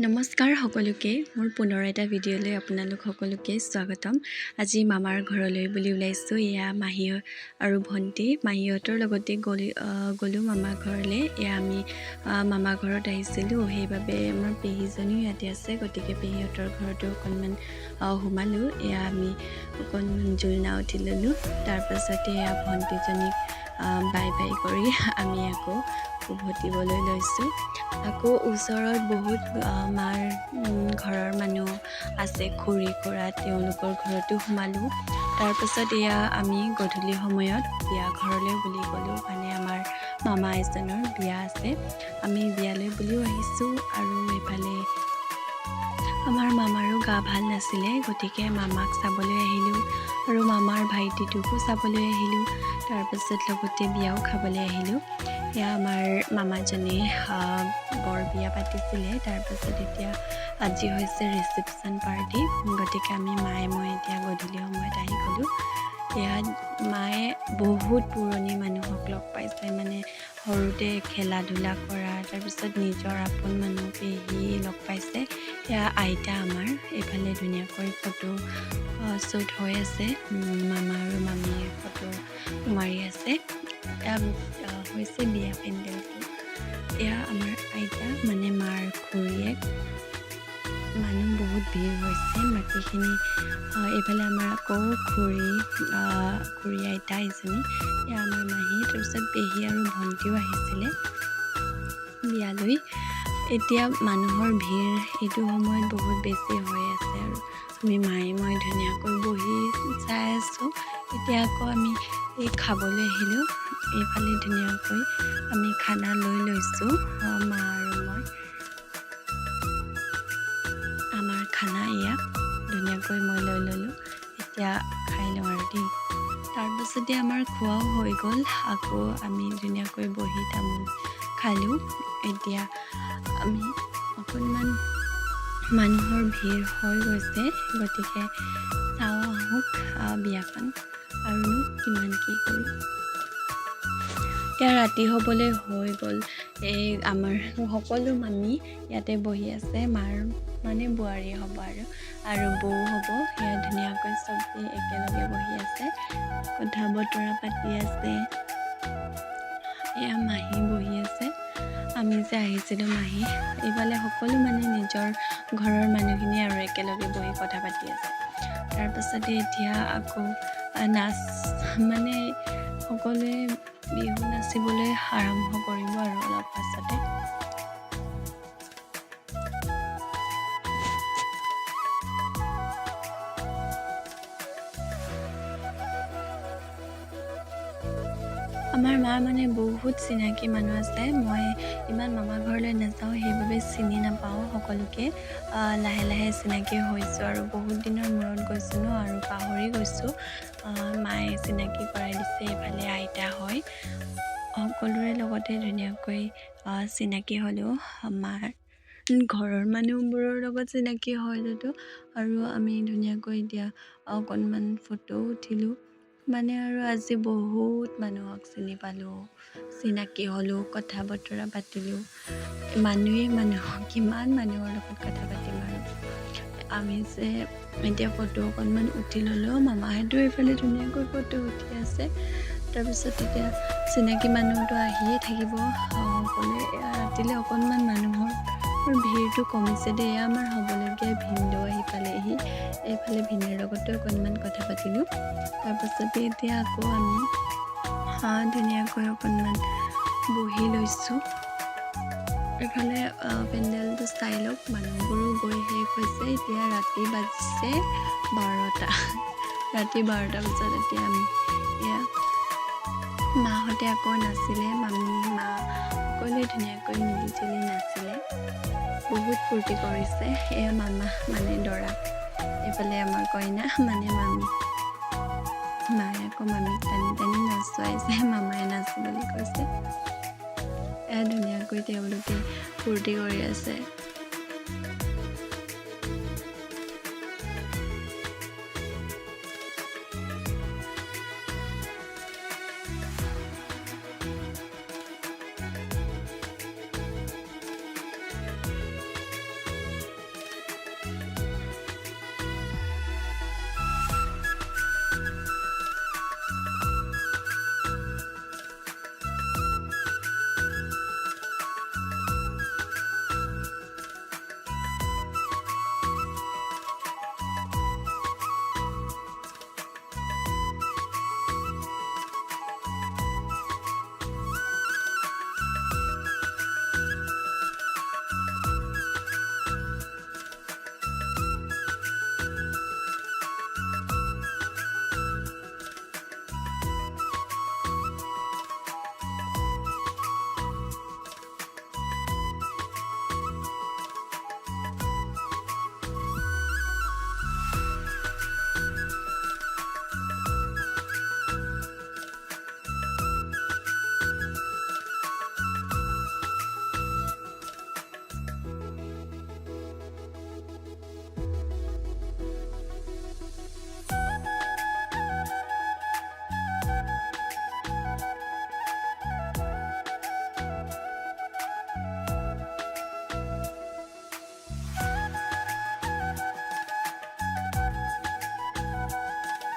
নমস্কাৰ সকলোকে মোৰ পুনৰ এটা ভিডিঅ'লৈ আপোনালোক সকলোকে স্বাগতম। আজি মামাৰ ঘৰলৈ বুলি ওলাইছোঁ। এয়া মাহী আৰু ভণ্টি মাহীহঁতৰ লগতে গ'লো মামাৰ ঘৰলৈ। এয়া আমি মামা ঘৰত আহিছিলোঁ, সেইবাবে আমাৰ পেহীজনীও ইয়াতে আছে, গতিকে পেহীহঁতৰ ঘৰতো অকণমান সোমালোঁ। এয়া আমি অকণমান জোলনা উঠি ল'লোঁ। তাৰপাছতে এয়া ভণ্টিজনীক বাই বাই কৰি আমি আকৌ উভতিবলৈ লৈছোঁ। আকৌ ওচৰত বহুত মাৰ ঘৰৰ মানুহ আছে, খুৰী খুৰা, তেওঁলোকৰ ঘৰতো সোমালোঁ। তাৰপাছত এয়া আমি গধূলি সময়ত বিয়া ঘৰলৈ বুলি গ'লোঁ, মানে আমাৰ মামা এজনৰ বিয়া আছে। আমি বিয়ালৈ বুলিও আহিছোঁ আৰু এইফালে আমাৰ মামাৰো গা ভাল নাছিলে, গতিকে মামাক চাবলৈ আহিলোঁ আৰু মামাৰ ভাইটিটোকো চাবলৈ আহিলোঁ। তাৰপাছত লগতে বিয়াও খাবলৈ আহিলোঁ। এয়া আমাৰ মামাজনে বৰ বিয়া পাতিছিলে। তাৰপাছত এতিয়া আজি হৈছে ৰিচিপশ্যন পাৰ্টি, গতিকে আমি মায়ে মই এতিয়া গধূলি সময়ত আহি গ'লোঁ। ইয়াত মায়ে বহুত পুৰণি মানুহক লগ পাইছে, মানে সৰুতে খেলা ধূলা কৰা, তাৰপিছত নিজৰ আপোন মানুহ পেহী লগ পাইছে। এয়া আইতা আমাৰ এইফালে ধুনীয়াকৈ ফটো শ্বুট হৈ আছে, মামা আৰু মামীয়ে ফটো মাৰি আছে। এয়া হৈছে বিয়া পেণ্ডেলটো। এয়া আমাৰ আইতা, মানে মাৰ খুৰীয়েক। মানুহ বহুত ভিৰ হৈছে বাকীখিনি। এইফালে আমাৰ আকৌ খুৰী আইতা এজনী, এয়া আমাৰ মাহী, তাৰপিছত পেহী আৰু ভণ্টিও আহিছিলে বিয়ালৈ। এতিয়া মানুহৰ ভিৰ এইটো সময়ত বহুত বেছি হৈ আছে আৰু আমি মায়ে মই ধুনীয়াকৈ বহি চাই আছোঁ। এতিয়া আকৌ আমি খাবলৈ আহিলোঁ। এইফালে ধুনীয়াকৈ আমি খানা লৈ লৈছোঁ, মা আৰু মই। আমাৰ খানা এয়া ধুনীয়াকৈ মই লৈ ল'লোঁ। এতিয়া খাই লওঁ আৰু দেই। তাৰপাছতে আমাৰ খোৱাও হৈ গ'ল, আকৌ আমি ধুনীয়াকৈ বহি তামোল খালোঁ। এতিয়া আমি অকণমান মানুহৰ ভিৰ হৈ গৈছে, গতিকে চাওঁ আহোক বিয়াখন, আৰুনো কিমান কি কৰোঁ। এতিয়া ৰাতি হ'বলৈ হৈ গ'ল। এই আমাৰ সকলো মামী ইয়াতে বহি আছে, মাৰ মানে বোৱাৰী হ'ব আৰু বৌ হ'ব। সেয়া ধুনীয়াকৈ চবেই একেলগে বহি আছে, কথা বতৰা পাতি আছে। এয়া মাহী বহি আছে, আমি যে আহিছিলোঁ মাহী। এইফালে সকলো মানে নিজৰ ঘৰৰ মানুহখিনি আৰু একেলগে বহি কথা পাতি আছে। তাৰপাছতে এতিয়া আকৌ নাচ, মানে সকলোৱে বিহু নাচিবলৈ আৰম্ভ কৰিব আৰু অলপ পাছতে। আমাৰ মাৰ মানে বহুত চিনাকি মানুহ আছে। মই ইমান মামা ঘৰলৈ নাযাওঁ, সেইবাবে চিনি নাপাওঁ সকলোকে। লাহে লাহে চিনাকি হৈছোঁ আৰু বহুত দিনৰ মূৰত গৈছোঁ ন, আৰু পাহৰি গৈছোঁ। মায়ে চিনাকি কৰাই দিছে। এইফালে আইতা হয়, সকলোৰে লগতে ধুনীয়াকৈ চিনাকি হ'লেও মাৰ ঘৰৰ মানুহবোৰৰ লগত চিনাকি হ'লেতো আৰু আমি ধুনীয়াকৈ এতিয়া অকণমান ফটো উঠিলোঁ। মানে আৰু আজি বহুত মানুহক চিনি পালোঁ, চিনাকি হ'লোঁ, কথা বতৰা পাতিলোঁ। মানুহক কিমান মানুহৰ লগত কথা পাতিম আৰু। আমি যে এতিয়া ফটো অকণমান উঠি ল'লোঁ, মামাহঁতো এইফালে ধুনীয়াকৈ ফটো উঠি আছে। তাৰপিছত এতিয়া চিনাকি মানুহতো আহিয়ে থাকিব সকলোৱে। ৰাতিলৈ অকণমান মানুহৰ ভিৰটো কমিছে দেই। এয়া আমাৰ হ'বলগীয়া ভিনদেউ আহি পালেহি। এইফালে ভিনদেউৰ লগতো অকণমান কথা পাতিলোঁ। তাৰপাছতে এতিয়া আকৌ আমি ধুনীয়াকৈ অকণমান বহি লৈছোঁ। এইফালে পেণ্ডেলটো চাই লওক, মানুহবোৰো গৈ শেষ হৈছে। এতিয়া ৰাতি বাজিছে 12টা, ৰাতি 12টা বজাত এতিয়া আমি এয়া মাহঁতে আকৌ নাছিলে, মামী মা সকলোৱে ধুনীয়াকৈ মিলি জুলি নাছিলে, বহুত ফূৰ্তি কৰিছে। এয়া মামা মানে দৰা, এইফালে আমাৰ কইনা মানে মামী। মায়ে আকৌ মামীক টানি টানি নচুৱাইছে, মামায়ে নাচো বুলি কৈছে। এয়া ধুনীয়াকৈ তেওঁলোকে ফূৰ্তি কৰি আছে।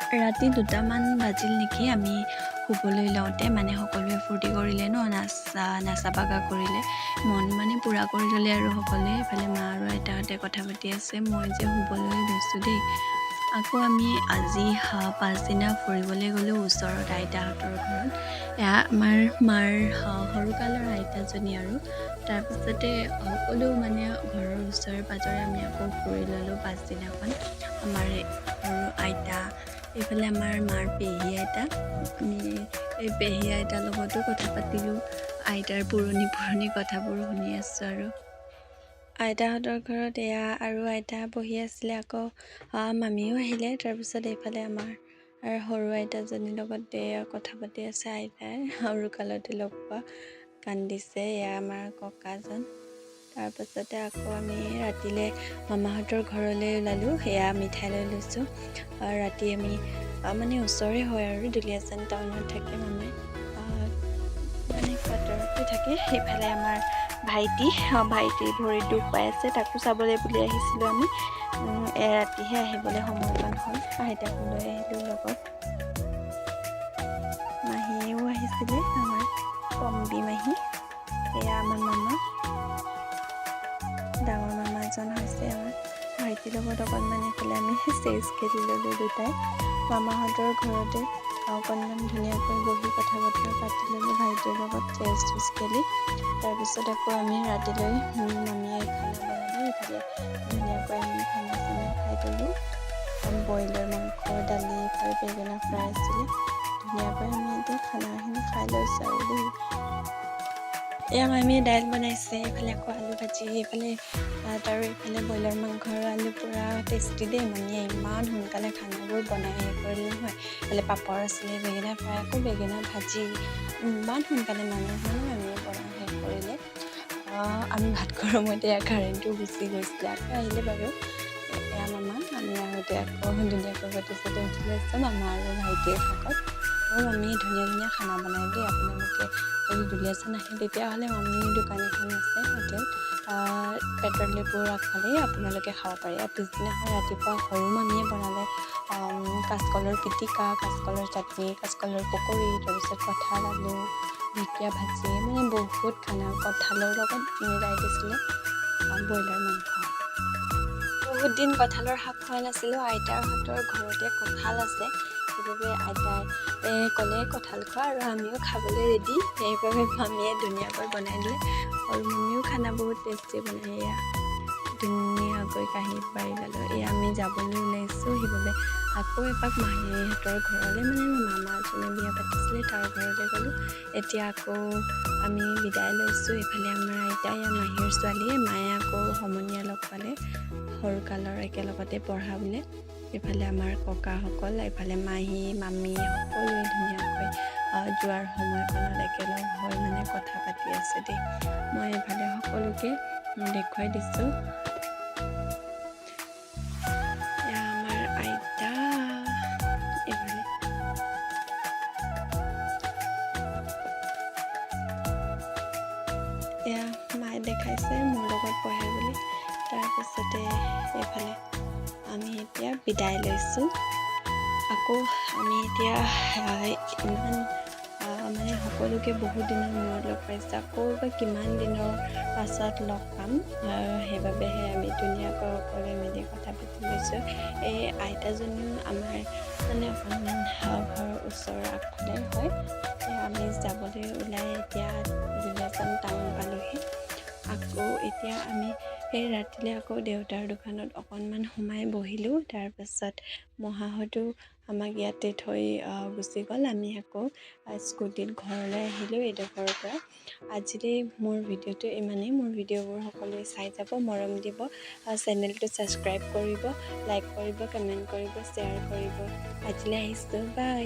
ৰাতি 2টামান বাজিল নেকি আমি শুবলৈ লওঁতে। মানে সকলোৱে ফূৰ্তি কৰিলে ন, নাচা বাগা কৰিলে, মন মানে পূৰা কৰি ল'লে আৰু সকলোৱে। এইফালে মা আৰু আইতাহঁতে কথা পাতি আছে, মই যে শুবলৈ লৈছোঁ দেই। আকৌ আমি আজি পাছদিনা ফুৰিবলৈ গ'লোঁ ওচৰত আইতাহঁতৰ ঘৰত। এয়া আমাৰ মাৰ সৰুকালৰ আইতাজনী আৰু। তাৰপিছতে সকলো মানে ঘৰৰ ওচৰে পাঁজৰে আমি আকৌ ফুৰি ল'লোঁ পাছদিনাখন। আমাৰ সৰু আইতা, এইফালে আমাৰ মাৰ পেহী আইতা, আমি এই পেহী আইতাৰ লগতো কথা পাতিলোঁ। আইতাৰ পুৰণি কথাবোৰ শুনি আছোঁ আৰু। আইতাহঁতৰ ঘৰত এয়া আৰু আইতা বহি আছিলে, আকৌ মামীও আহিলে। তাৰপিছত এইফালে আমাৰ সৰু আইতাজনীৰ লগতে কথা পাতি আছে আইতাই, সৰুকালতে লগ পোৱা, কান্দিছে। এয়া আমাৰ ককাজন। তাৰপাছতে আকৌ আমি ৰাতিলৈ মামাহঁতৰ ঘৰলৈ ওলালোঁ। সেয়া মিঠাই লৈ লৈছোঁ। ৰাতি আমি মানে ওচৰে হয় আৰু, দুলীয়াজান টাউনত থাকে মামাই, মানে কোৱাৰ্টাৰতে থাকে। সেইফালে আমাৰ ভাইটি ভৰিত দুখ পাই আছে, তাকো চাবলৈ বুলি আহিছিলোঁ আমি। ৰাতিহে আহিবলৈ সময়কণ হ'ল। আইতাকো লৈ আহিলোঁ লগত। মাহীও আহিছিলে, আমাৰ কম্বী মাহী। এয়া আমাৰ মামা, ডাঙৰ মামাজন হৈছে আমাৰ ভাইটিৰ লগত। অকণমান এইফালে আমি চেচ খেলি ল'লোঁ দুটাই। মামাহঁতৰ ঘৰতে অকণমান ধুনীয়াকৈ বহি কথা বতৰা পাতি ল'লোঁ ভাইটিৰ লগত, চেচ খেলি। তাৰপিছত আকৌ আমি ৰাতিলৈ মামীয়ে খানা বনালে। এইফালে ধুনীয়াকৈ আমি খানা খাই ল'লোঁ। ব্ৰইলাৰ মাংস, দালি, এইফালে বেঙেনা ফ্ৰাই আছিলে। ধুনীয়াকৈ আমি এতিয়া খানাখিনি খাই লৈছোঁ আৰু দেই। এয়া মামীয়ে দাইল বনাইছে, এইফালে আকৌ আলু ভাজি, এইফালে ভাত, আৰু এইফালে ব্ৰইলাৰ মাংস আৰু আলু। পূৰা টেষ্টি দেই। মামীয়ে ইমান সোনকালে খানাবোৰ বনাই কৰিলে নহয়। এইফালে পাপৰ আছিলে, বেঙেনা ফ্ৰাই, আকৌ বেঙেনা ভাজি, ইমান সোনকালে মামীয়ে বনাই শেষ কৰিলে। আমি ভাত খোৱাৰ সময়তে এয়া কাৰেণ্টটো গুচি গৈছিলে, আকৌ আহিলে বাৰু। এয়া মামা, আমি আহোঁতে আকৌ ধুনীয়াকৈ ফটো উঠি লৈছোঁ মামা আৰু ভাইটিৰ ভাগত। আৰু মামীয়ে ধুনীয়া খানা বনাই দেই। আপোনালোকে যদি দুলীয়াজান আহে তেতিয়াহ'লে মামীৰ দোকান এখন আছে, হোটেল পেট্ৰল আগফালে, আপোনালোকে খাব পাৰে। পিছদিনাখন ৰাতিপুৱা সৰু মামীয়ে বনালে কাচকলৰ পিটিকা, কাচকলৰ চাটনি, কাচকলৰ পকৰি, তাৰপিছত কঁঠাল আলু, ঢেকীয়া ভাজি, মানে বহুত খানা। কঁঠালৰ লগত মিলাই দিছিলে ব্ৰইলাৰ মাংস। বহুত দিন কঁঠালৰ শাক খোৱা নাছিলোঁ। আইতাৰ হাতৰ ঘৰতে কঁঠাল আছে, সেইবাবে আইতাই ক'লে কঁঠাল খোৱা, আৰু আমিও খাবলৈ ৰেডি। সেইবাবে মামীয়ে ধুনীয়াকৈ বনাই দিলে। আৰু মামীও খানা বহুত টেষ্টি বনাই। এয়া ধুনীয়াকৈ কাঁহীত বাঢ়ি ল'লোঁ। এয়া আমি যাবলৈ ওলাইছোঁ, সেইবাবে আকৌ এপাক মাহীহঁতৰ ঘৰলৈ, মানে মামা এজনে বিয়া পাতিছিলে, তাৰ ঘৰলৈ গ'লোঁ। এতিয়া আকৌ আমি বিদায় লৈছোঁ। এইফালে আমাৰ আইতা, এয়া মাহীৰ ছোৱালীয়ে, মায়ে আকৌ সমনীয়া লগ পালে, সৰুকালৰ একেলগতে পঢ়া বোলে। এইফালে আমাৰ ককাসকল, এইফালে মাহী, মামী, সকলোৱে ধুনীয়াকৈ যোৱাৰ সময়কণত একেলগ হৈ মানে কথা পাতি আছে দেই। মই এইফালে সকলোকে দেখুৱাই দিছোঁ। এয়া আমাৰ আইতা, এইফালে এয়া মায়ে দেখাইছে মোৰ লগত পঢ়ে বুলি। তাৰপিছতে এইফালে আমি এতিয়া বিদায় লৈছোঁ। আকৌ আমি এতিয়া ইমান মানে সকলোকে বহুত দিনৰ মূৰত লগ পাইছোঁ। আকৌ বা কিমান দিনৰ পাছত লগ পাম, সেইবাবেহে আমি ধুনীয়াকৈ সকলোৱে মিলি কথা পাতি লৈছোঁ। এই আইতাজনীও আমাৰ মানে অকণমান ঘৰৰ ওচৰৰ আগফালে হয়। আমি যাবলৈ ওলাই এতিয়া দুলীয়াজান টাউন পালোহি। আকৌ এতিয়া আমি সেই ৰাতিলৈ আকৌ দেউতাৰ দোকানত অকণমান সোমাই বহিলোঁ। তাৰপাছত মহাহঁতো আমাক ইয়াতে থৈ গুচি গ'ল। আমি আকৌ স্কুটিত ঘৰলৈ আহিলোঁ এইডোখৰৰ পৰা। আজিলৈ মোৰ ভিডিঅ'টো ইমানেই। মোৰ ভিডিঅ'বোৰ সকলোৱে চাই যাব, মৰম দিব, চেনেলটো ছাবস্ক্ৰাইব কৰিব, লাইক কৰিব, কমেণ্ট কৰিব, শ্বেয়াৰ কৰিব। আজিলৈ আহিছোঁ, বাই।